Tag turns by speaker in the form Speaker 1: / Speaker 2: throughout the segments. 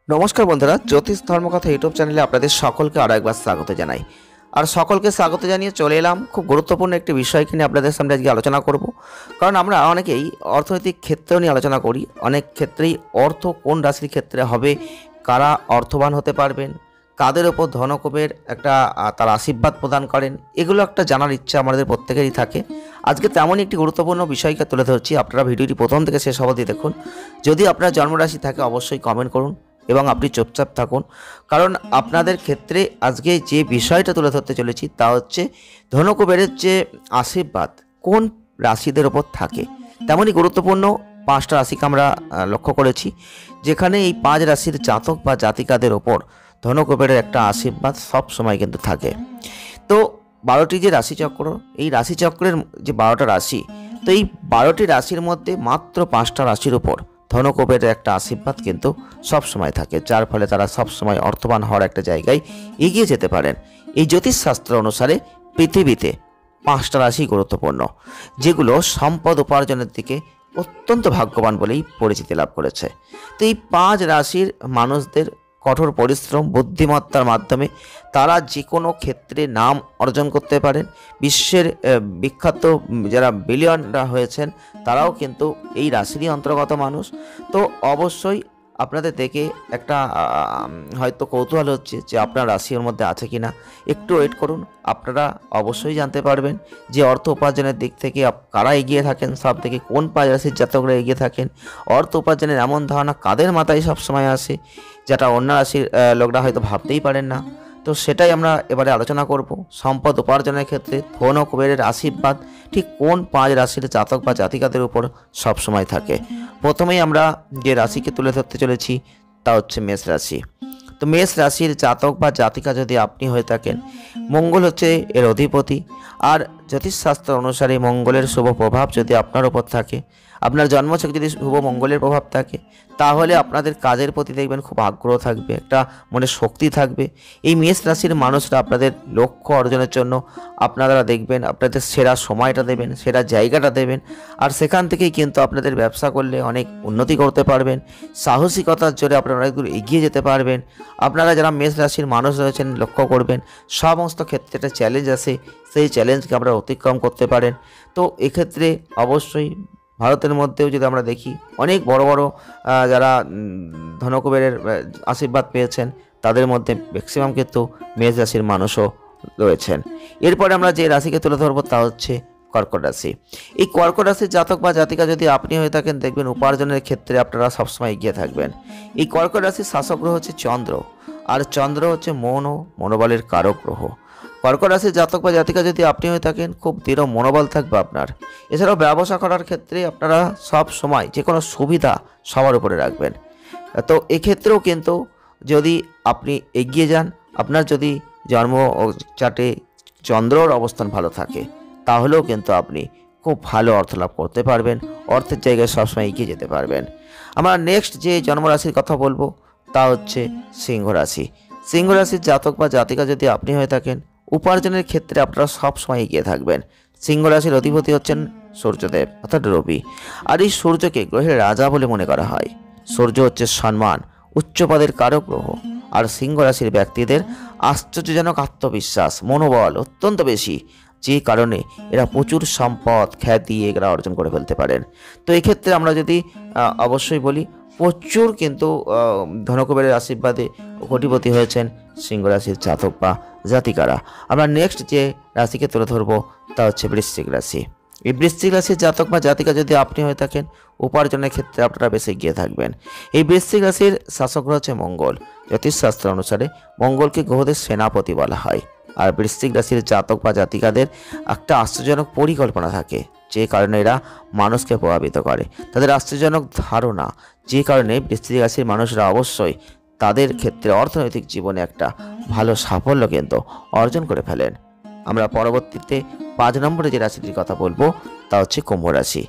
Speaker 1: নমস্কার বন্ধুরা, জ্যোতিষ ধর্মকথা ইউটিউব চ্যানেলে আপনাদের সকলকে আরও একবার স্বাগত জানাই। আর সকলকে স্বাগত জানিয়ে চলে এলাম খুব গুরুত্বপূর্ণ একটি বিষয়কে নিয়ে আপনাদের সামনে আজকে আলোচনা করব। কারণ আমরা অনেকেই অর্থনৈতিক ক্ষেত্রেও নিয়ে আলোচনা করি। অনেক ক্ষেত্রেই অর্থ কোন রাশির ক্ষেত্রে হবে, কারা অর্থবান হতে পারবেন, কাদের ওপর ধনকুবের একটা তার আশীর্বাদ প্রদান করেন, এগুলো একটা জানার ইচ্ছা আমাদের প্রত্যেকেরই থাকে। আজকে তেমনই একটি গুরুত্বপূর্ণ বিষয়কে তুলে ধরছি। আপনারা ভিডিওটি প্রথম থেকে শেষ অবধি দেখুন। যদি আপনার জন্মরাশি থাকে অবশ্যই কমেন্ট করুন এবং আপনি চুপচাপ থাকুন, কারণ আপনাদের ক্ষেত্রে আজকে যে বিষয়টা তুলে ধরতে চলেছি তা হচ্ছে ধনকুবেরের যে আশীর্বাদ কোন রাশিদের ওপর থাকে। তেমনই গুরুত্বপূর্ণ 5টা রাশিকে আমরা লক্ষ্য করেছি, যেখানে এই 5 রাশির জাতক বা জাতিকাদের ওপর ধনকুবেরের একটা আশীর্বাদ সব সময় কিন্তু থাকে। তো 12টি যে রাশিচক্র, এই রাশিচক্রের যে 12টা রাশি, তো এই 12টি রাশির মধ্যে মাত্র 5টা রাশির উপর ধনকুবেরের একটা আশীর্বাদ কিন্তু সব সময় থাকে, যার ফলে তারা সব সময় অর্থবান হওয়ার একটা জায়গায় এগিয়ে যেতে পারেন। এই জ্যোতিষশাস্ত্র অনুসারে পৃথিবীতে 5টা রাশি গুরুত্বপূর্ণ, যেগুলো সম্পদ উপার্জনের দিকে অত্যন্ত ভাগ্যবান বলেই পরিচিতি লাভ করেছে। তো এই 5 রাশির মানুষদের কঠোর পরিশ্রম, বুদ্ধিমত্তার মাধ্যমে তারা যে কোনো ক্ষেত্রে নাম অর্জন করতে পারেন। বিশ্বের বিখ্যাত যারা বিলিয়নরা হয়েছেন তারাও কিন্তু এই রাশিরই অন্তর্গত মানুষ। তো অবশ্যই আপনাদের দেখে একটা হয়তো কৌতূহল হচ্ছে যে আপনার রাশির মধ্যে আছে কি না। একটু ওয়েট করুন, আপনারা অবশ্যই জানতে পারবেন যে অর্থ উপার্জনের দিক থেকে কারা এগিয়ে থাকেন, সব থেকে কোন 5 রাশির জাতকরা এগিয়ে থাকেন। অর্থ উপার্জনের এমন ধারণা কাদের মাথায় সবসময় আসে, যেটা অন্য রাশির লোকরা হয়তো ভাবতেই পারেন না। তো সেটাই আমরা এবারে আলোচনা করব। সম্পদ উপার্জনের ক্ষেত্রে ধনকুবেরের আশীর্বাদ ঠিক কোন 5 রাশির জাতক বা জাতিকাদের উপর সবসময় থাকে। প্রথমেই আমরা যে রাশিকে তুলে ধরতে চলেছি তা হচ্ছে মেষ রাশি। তো মেষ রাশির জাতক বা জাতিকা যদি আপনি হয়ে থাকেন, মঙ্গল হচ্ছে এর অধিপতি। আর জ্যোতিষশাস্ত্র অনুসারে মঙ্গলের শুভ প্রভাব যদি আপনার ওপর থাকে, আপনার জন্মছক যদি শুভ মঙ্গলের প্রভাব থাকে, তাহলে আপনাদের কাজের প্রতি দেখবেন খুব আগ্রহ থাকবে, একটা মনে শক্তি থাকবে। এই মেষ রাশির মানুষরা আপনাদের লক্ষ্য অর্জনের জন্য আপনারা দেখবেন আপনাদের সেরা সময়টা দেবেন, সেরা জায়গাটা দেবেন। আর সেখান থেকেই কিন্তু আপনাদের ব্যবসা করলে অনেক উন্নতি করতে পারবেন। সাহসিকতার জোরে আপনারা অনেক দূর এগিয়ে যেতে পারবেন। আপনারা যারা মেষ রাশির মানুষ রয়েছেন লক্ষ্য করবেন সমস্ত ক্ষেত্রে একটা চ্যালেঞ্জ আসে, সেই চ্যালেঞ্জকে আপনারা অতিক্রম করতে পারেন। তো এক্ষেত্রে অবশ্যই ভারতের মধ্যেও যদি আমরা দেখি অনেক বড় বড় যারা ধনকুবেরের আশীর্বাদ পেয়েছেন তাদের মধ্যে ম্যাক্সিমাম কিন্তু মেষ রাশির মানুষও রয়েছেন। এরপরে আমরা যে রাশিকে তুলে ধরবো তা হচ্ছে কর্কট রাশি। এই কর্কট রাশির জাতক বা জাতিকা যদি আপনি হয়ে থাকেন, দেখবেন উপার্জনের ক্ষেত্রে আপনারা সবসময় এগিয়ে থাকবেন। এই কর্কট রাশির শাসক গ্রহ হচ্ছে চন্দ্র, আর চন্দ্র হচ্ছে মন ও মনোবলের কারক গ্রহ। কর্কট রাশির জাতক বা জাতিকা যদি আপনি হয়ে থাকেন, খুব দৃঢ় মনোবল থাকবে আপনার। এছাড়াও ব্যবসা করার ক্ষেত্রে আপনারা সব সময় যে কোনো সুবিধা সবার উপরে রাখবেন। তো এক্ষেত্রেও কিন্তু যদি আপনি এগিয়ে যান, আপনার যদি জন্ম চাটে চন্দ্রর অবস্থান ভালো থাকে, তাহলেও কিন্তু আপনি খুব ভালো অর্থ লাভ করতে পারবেন, অর্থের জায়গায় সবসময় এগিয়ে যেতে পারবেন। আমরা নেক্সট যে জন্মরাশির কথা বলবো তা হচ্ছে সিংহ রাশি। সিংহ রাশির জাতক বা জাতিকা যদি আপনি হয়ে থাকেন, উপার্জনের ক্ষেত্রে আপনারা সবসময় এগিয়ে থাকবেন। সিংহ রাশির অধিপতি হচ্ছেন সূর্যদেব অর্থাৎ রবি। আর এই সূর্যকে গ্রহের রাজা বলে মনে করা হয়। সূর্য হচ্ছে সম্মান, উচ্চ পদের কারক গ্রহ। আর সিংহ রাশির ব্যক্তিদের আশ্চর্যজনক আত্মবিশ্বাস, মনোবল অত্যন্ত বেশি, যে কারণে এরা প্রচুর সম্পদ, খ্যাতি এরা অর্জন করে ফেলতে পারেন। তো এক্ষেত্রে আমরা যদি অবশ্যই বলি, প্রচুর কিন্তু ধনকুবেরের আশীর্বাদে কোটিপতি হয়েছেন সিংহ রাশির জাতক বা জাতিকারা। আমরা নেক্সট যে রাশিকে তুলে ধরবো তা হচ্ছে বৃশ্চিক রাশি। এই বৃশ্চিক রাশির জাতক বা জাতিকা যদি আপনি হয়ে থাকেন, উপার্জনের ক্ষেত্রে আপনারা বেশি এগিয়ে থাকবেন। এই বৃশ্চিক রাশির শাসক হচ্ছে মঙ্গল। জ্যোতিষশাস্ত্র অনুসারে মঙ্গলকে গ্রহদের সেনাপতি বলা হয়। আর বৃশ্চিক রাশির জাতক বা জাতিকাদের একটা আশ্চর্যজনক পরিকল্পনা থাকে, যে কারণে এরা মানুষকে প্রভাবিত করে। তাদের আশ্চর্যজনক ধারণা, যে কারণে বৃশ্চিক রাশির মানুষরা অবশ্যই তাদের ক্ষেত্রে অর্থনৈতিক জীবনে একটা ভালো সাফল্য কিন্তু অর্জন করে ফেলেন। আমরা পরবর্তীতে 5 নম্বরে যে রাশিটির কথা বলবো তা হচ্ছে কুম্ভ রাশি।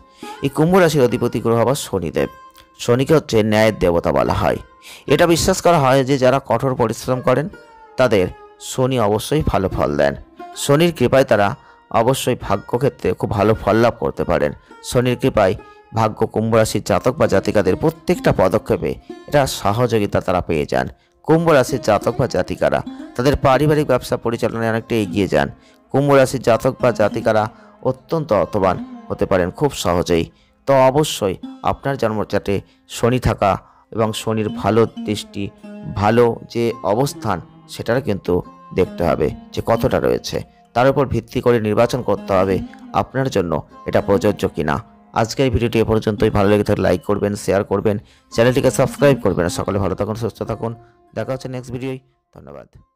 Speaker 1: এই কুম্ভ রাশির অধিপতি গ্রহ আবার শনিদেব। শনিকে হচ্ছে ন্যায়ের দেবতা বলা হয়। এটা বিশ্বাস করা হয় যে যারা কঠোর পরিশ্রম করেন তাদের শনি অবশ্যই ভালো ফল দেন। শনির কৃপায় তারা অবশ্যই ভাগ্যক্ষেত্রে খুব ভালো ফল লাভ করতে পারেন। শনির কৃপায় ভাগ্য কুম্ভ রাশির জাতক বা জাতিকাদের প্রত্যেকটা পদক্ষেপে এটা সহযোগিতা তারা পেয়ে যান। কুম্ভ রাশির জাতক বা জাতিকারা তাদের পারিবারিক ব্যবসা পরিচালনায় অনেকটা এগিয়ে যান। কুম্ভ রাশির জাতক বা জাতিকারা অত্যন্ত অর্থবান হতে পারেন খুব সহজেই। তো অবশ্যই আপনার জন্মচাটে শনি থাকা এবং শনির ভালো দৃষ্টি, ভালো যে অবস্থান সেটার কিন্তু দেখতে হবে যে কতটা রয়েছে, তার উপর ভিত্তি করে নির্বাচন করতে হবে আপনার জন্য এটা প্রযোজ্য কিনা। আজকের ভিডিওটি এ পর্যন্তই। ভালো লেগে থাকলে লাইক করবেন, শেয়ার করবেন, চ্যানেলটিকে সাবস্ক্রাইব করবেন। সকলে ভালো থাকুন, সুস্থ থাকুন। দেখা হচ্ছে নেক্সট ভিডিওয়। ধন্যবাদ।